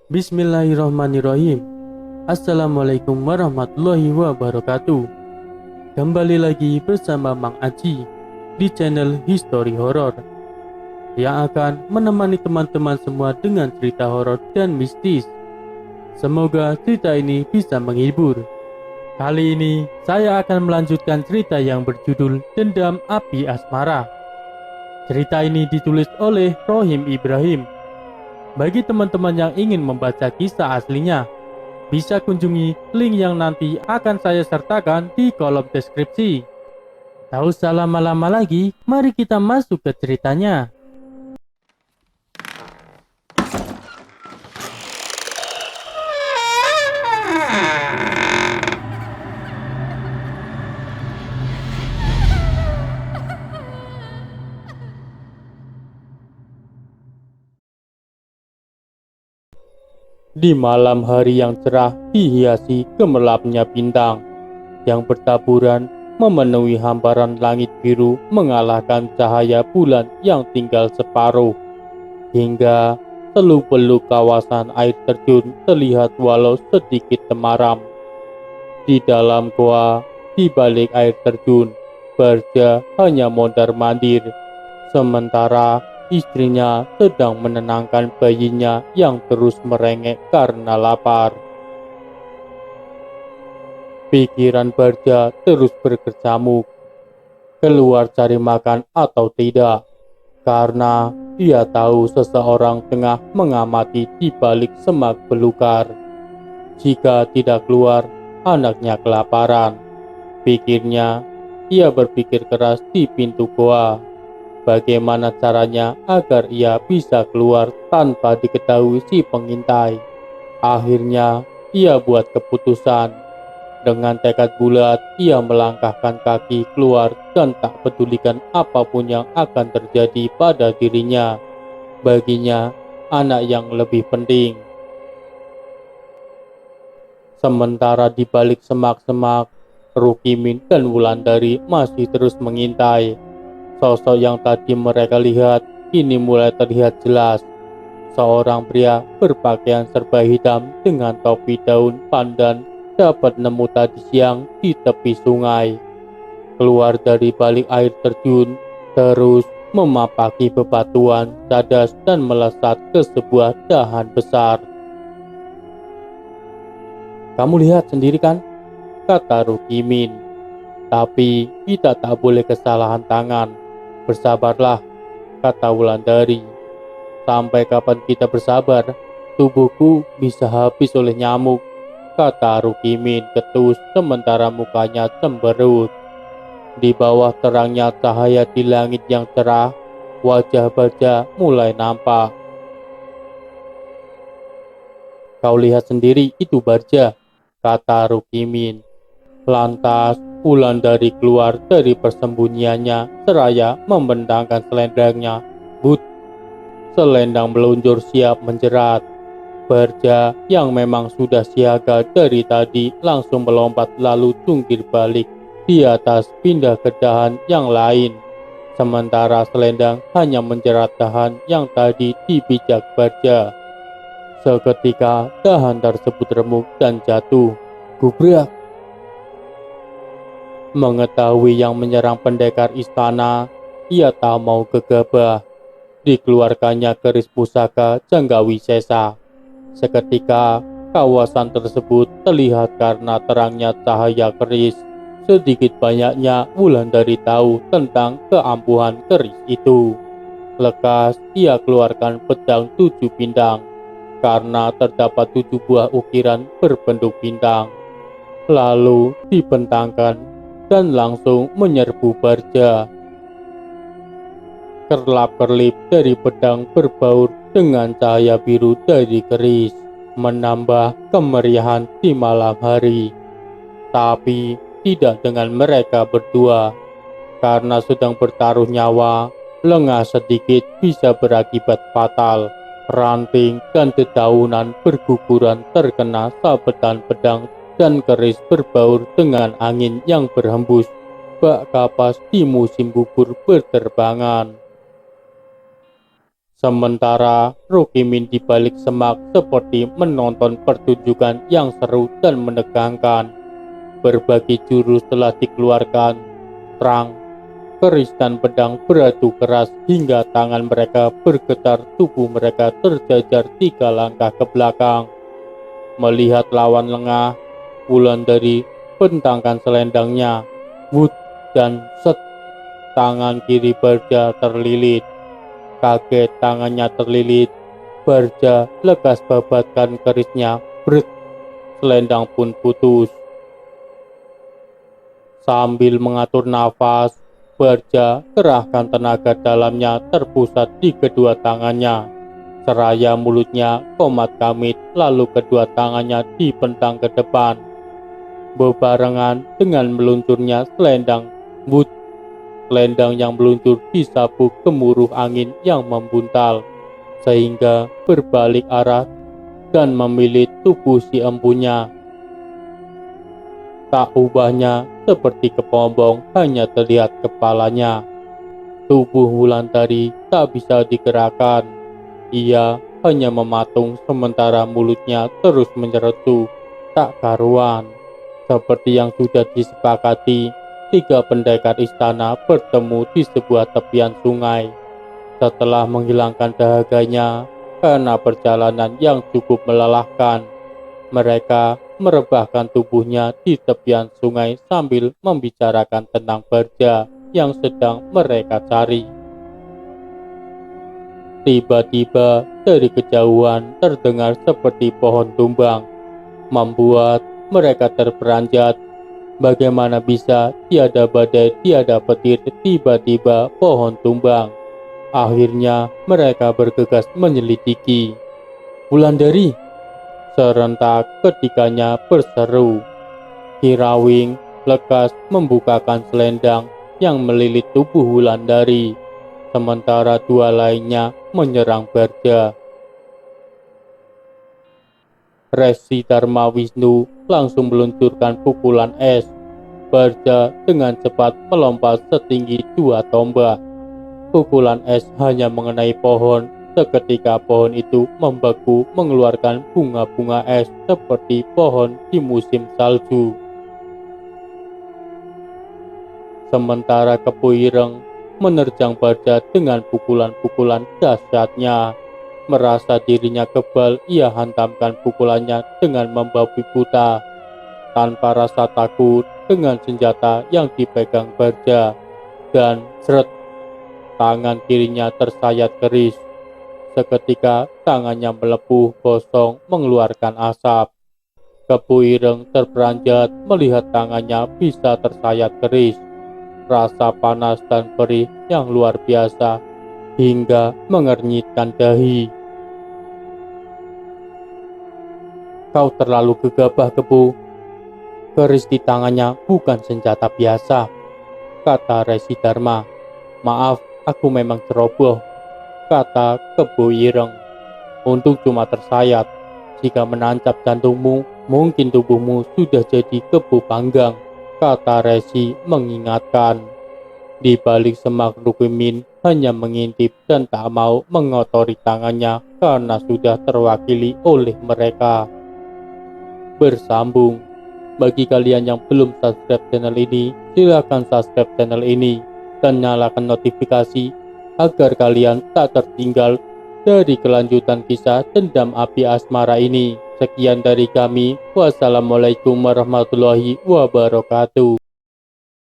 Bismillahirrahmanirrahim. Assalamualaikum warahmatullahi wabarakatuh. Kembali lagi bersama Mang Aji di channel History Horror yang akan menemani teman-teman semua dengan cerita horor dan mistis. Semoga cerita ini bisa menghibur. Kali ini saya akan melanjutkan cerita yang berjudul Dendam Api Asmara. Cerita ini ditulis oleh Rohim Ibrahim. Bagi teman-teman yang ingin membaca kisah aslinya, bisa kunjungi link yang nanti akan saya sertakan di kolom deskripsi. Tak usah lama-lama lagi, mari kita masuk ke ceritanya. Di malam hari yang cerah dihiasi gemerlapnya bintang yang bertaburan memenuhi hamparan langit biru mengalahkan cahaya bulan yang tinggal separuh, hingga seluk-beluk kawasan air terjun terlihat walau sedikit temaram. Di dalam goa, di balik air terjun, Barja hanya mondar-mandir, sementara istrinya sedang menenangkan bayinya yang terus merengek karena lapar. Pikiran Barja terus berkecamuk, keluar cari makan atau tidak, karena ia tahu seseorang tengah mengamati di balik semak belukar. Jika tidak keluar, anaknya kelaparan. Pikirnya, ia berpikir keras di pintu goa. Bagaimana caranya agar ia bisa keluar tanpa diketahui si pengintai? Akhirnya, ia buat keputusan. Dengan tekad bulat, ia melangkahkan kaki keluar dan tak pedulikan apapun yang akan terjadi pada dirinya. Baginya, anak yang lebih penting. Sementara di balik semak-semak, Rukimin dan Wulandari masih terus mengintai. Sosok yang tadi mereka lihat kini mulai terlihat jelas. Seorang pria berpakaian serba hitam dengan topi daun pandan dapat nemu tadi siang di tepi sungai. Keluar dari balik air terjun, terus memapaki bebatuan, cadas dan melesat ke sebuah dahan besar. "Kamu lihat sendiri kan?" kata Rukimin. "Tapi kita tak boleh kesalahan tangan. Bersabarlah," kata Wulandari. "Sampai kapan kita bersabar? Tubuhku bisa habis oleh nyamuk," kata Rukimin ketus sementara mukanya cemberut. Di bawah terangnya cahaya di langit yang cerah, wajah Barja mulai nampak. "Kau lihat sendiri itu Barja," kata Rukimin. Lantas Wulandari keluar dari persembunyiannya seraya membentangkan selendangnya. But! Selendang meluncur siap menjerat. Barja yang memang sudah siaga dari tadi langsung melompat lalu jungkir balik di atas pindah ke dahan yang lain. Sementara selendang hanya menjerat dahan yang tadi dipijak Barja. Seketika dahan tersebut remuk dan jatuh. Gubrak! Mengetahui yang menyerang pendekar istana, ia tak mau gegabah. Dikeluarkannya keris pusaka Janggawi Sesa. Seketika kawasan tersebut terlihat karena terangnya cahaya keris. Sedikit banyaknya Wulandari tahu tentang keampuhan keris itu. Lekas ia keluarkan pedang 7 bintang, karena terdapat 7 buah ukiran berbentuk bintang. Lalu dibentangkan dan langsung menyerbu Barja. Kerlap-kerlip dari pedang berbaur dengan cahaya biru dari keris, menambah kemeriahan di malam hari. Tapi tidak dengan mereka berdua, karena sedang bertaruh nyawa, lengah sedikit bisa berakibat fatal. Ranting dan dedaunan berguguran terkena sabetan pedang dan keris berbaur dengan angin yang berhembus. Bak kapas di musim gugur berterbangan. Sementara Rukimin di balik semak seperti menonton pertunjukan yang seru dan menegangkan. Berbagai jurus telah dikeluarkan, terang, keris dan pedang beradu keras hingga tangan mereka bergetar, tubuh mereka terjajar 3 langkah ke belakang. Melihat lawan lengah, Wulandari bentangkan selendangnya, wut dan set, tangan kiri Barja terlilit. Kaget tangannya terlilit, Barja lekas babatkan kerisnya, bret, selendang pun putus. Sambil mengatur nafas, Barja kerahkan tenaga dalamnya terpusat di kedua tangannya. Seraya mulutnya komat kamit, lalu kedua tangannya dipentang ke depan. Bebarengan dengan meluncurnya selendang, wut, selendang yang meluncur disapu gemuruh angin yang membuntal, sehingga berbalik arah dan memilit tubuh si empunya. Tak ubahnya seperti kepompong, hanya terlihat kepalanya. Tubuh Wulandari tak bisa digerakkan. Ia hanya mematung sementara mulutnya terus menyeretu, tak karuan. Seperti yang sudah disepakati, 3 pendekar istana bertemu di sebuah tepian sungai. Setelah menghilangkan dahaganya karena perjalanan yang cukup melelahkan, mereka merebahkan tubuhnya di tepian sungai sambil membicarakan tentang Barja yang sedang mereka cari. Tiba-tiba dari kejauhan terdengar seperti pohon tumbang, membuat mereka terperanjat. Bagaimana bisa tiada badai, tiada petir, tiba-tiba pohon tumbang? Akhirnya mereka bergegas menyelidiki. Wulandari, serentak ketiganya berseru. Kirawing lekas membukakan selendang yang melilit tubuh Wulandari, sementara 2 lainnya menyerang Barja. Resi Dharma Wisnu langsung meluncurkan pukulan es. Barja dengan cepat melompat setinggi 2 tombak. Pukulan es hanya mengenai pohon. Seketika pohon itu membeku mengeluarkan bunga-bunga es seperti pohon di musim salju. Sementara Kepu Ireng menerjang Barja dengan pukulan-pukulan dahsyatnya. Merasa dirinya kebal, ia hantamkan pukulannya dengan membabi buta. Tanpa rasa takut, dengan senjata yang dipegang Barja, dan seret, tangan kirinya tersayat keris. Seketika tangannya melepuh gosong mengeluarkan asap. Kepu Ireng terperanjat melihat tangannya bisa tersayat keris. Rasa panas dan perih yang luar biasa hingga mengernyitkan dahi. Kau terlalu gegabah, Kepu. Keris di tangannya bukan senjata biasa, kata Resi Dharma. Maaf, aku memang ceroboh, kata Kepu Ireng. Untung cuma tersayat. Jika menancap jantungmu, mungkin tubuhmu sudah jadi kebu panggang, kata Resi mengingatkan. Di balik semak, Rukimin hanya mengintip dan tak mau mengotori tangannya karena sudah terwakili oleh mereka. Bersambung. Bagi kalian yang belum subscribe channel ini, silakan subscribe channel ini dan nyalakan notifikasi agar kalian tak tertinggal dari kelanjutan kisah dendam api asmara ini. Sekian dari kami. Wassalamualaikum warahmatullahi wabarakatuh.